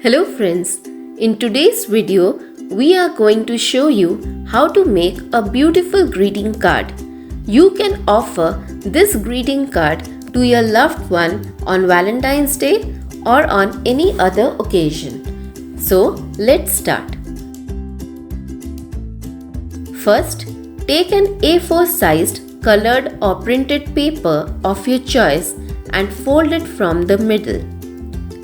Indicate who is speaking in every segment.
Speaker 1: Hello friends, in today's video we are going to show you how to make a beautiful greeting card. You can offer this greeting card to your loved one on Valentine's Day or on any other occasion. So let's start. First, take an A4 sized colored or printed paper of your choice and fold it from the middle.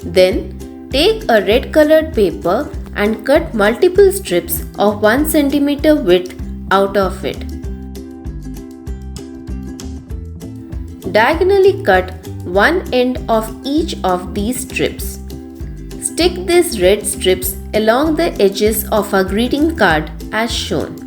Speaker 1: Then take a red colored paper and cut multiple strips of 1 cm width out of it. Diagonally cut one end of each of these strips. Stick these red strips along the edges of a greeting card as shown.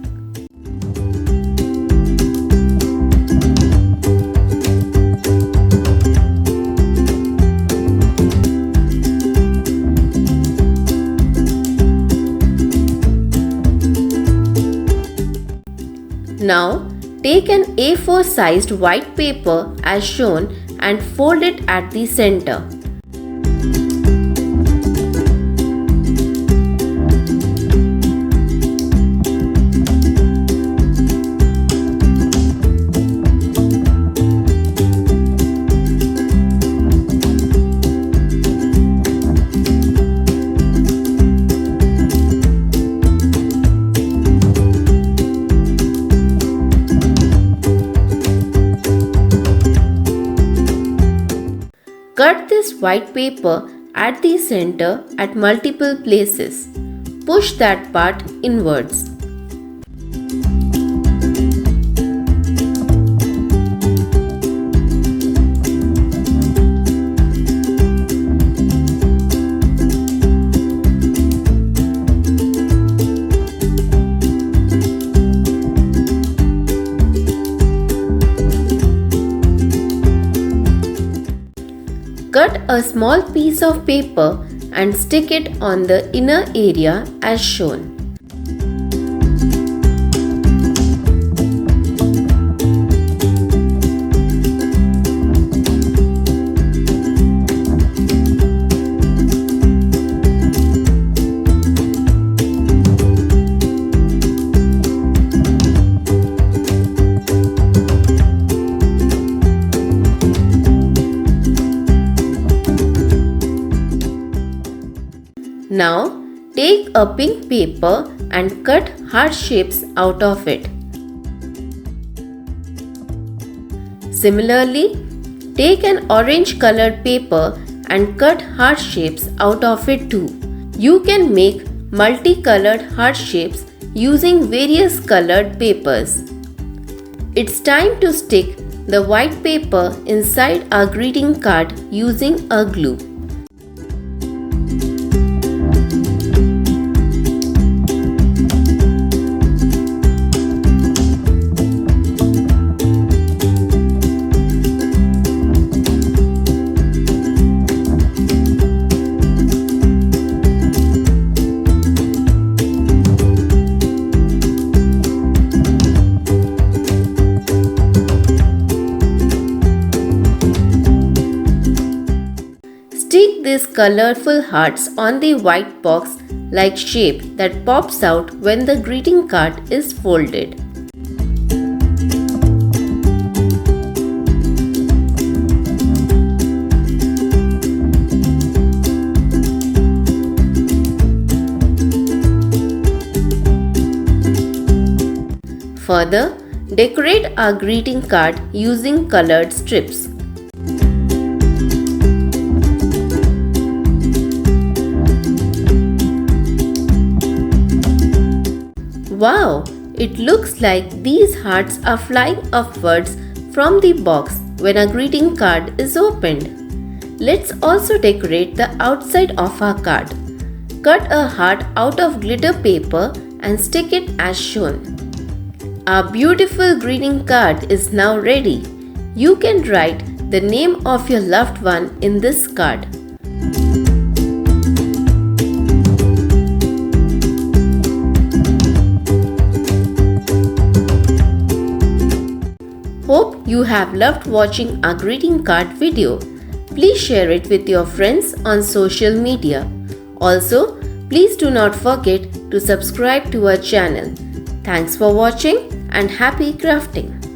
Speaker 1: Now, take an A4 sized white paper as shown and fold it at the center. Cut this white paper at the center at multiple places. Push that part inwards. Cut a small piece of paper and stick it on the inner area as shown. Now, take a pink paper and cut heart shapes out of it. Similarly, take an orange colored paper and cut heart shapes out of it too. You can make multicolored heart shapes using various colored papers. It's time to stick the white paper inside our greeting card using a glue. Stick these colorful hearts on the white box-like shape that pops out when the greeting card is folded. Further, decorate our greeting card using colored strips. Wow! It looks like these hearts are flying upwards from the box when a greeting card is opened. Let's also decorate the outside of our card. Cut a heart out of glitter paper and stick it as shown. Our beautiful greeting card is now ready. You can write the name of your loved one in this card. Hope you have loved watching our greeting card video. Please share it with your friends on social media. Also, please do not forget to subscribe to our channel. Thanks for watching and happy crafting!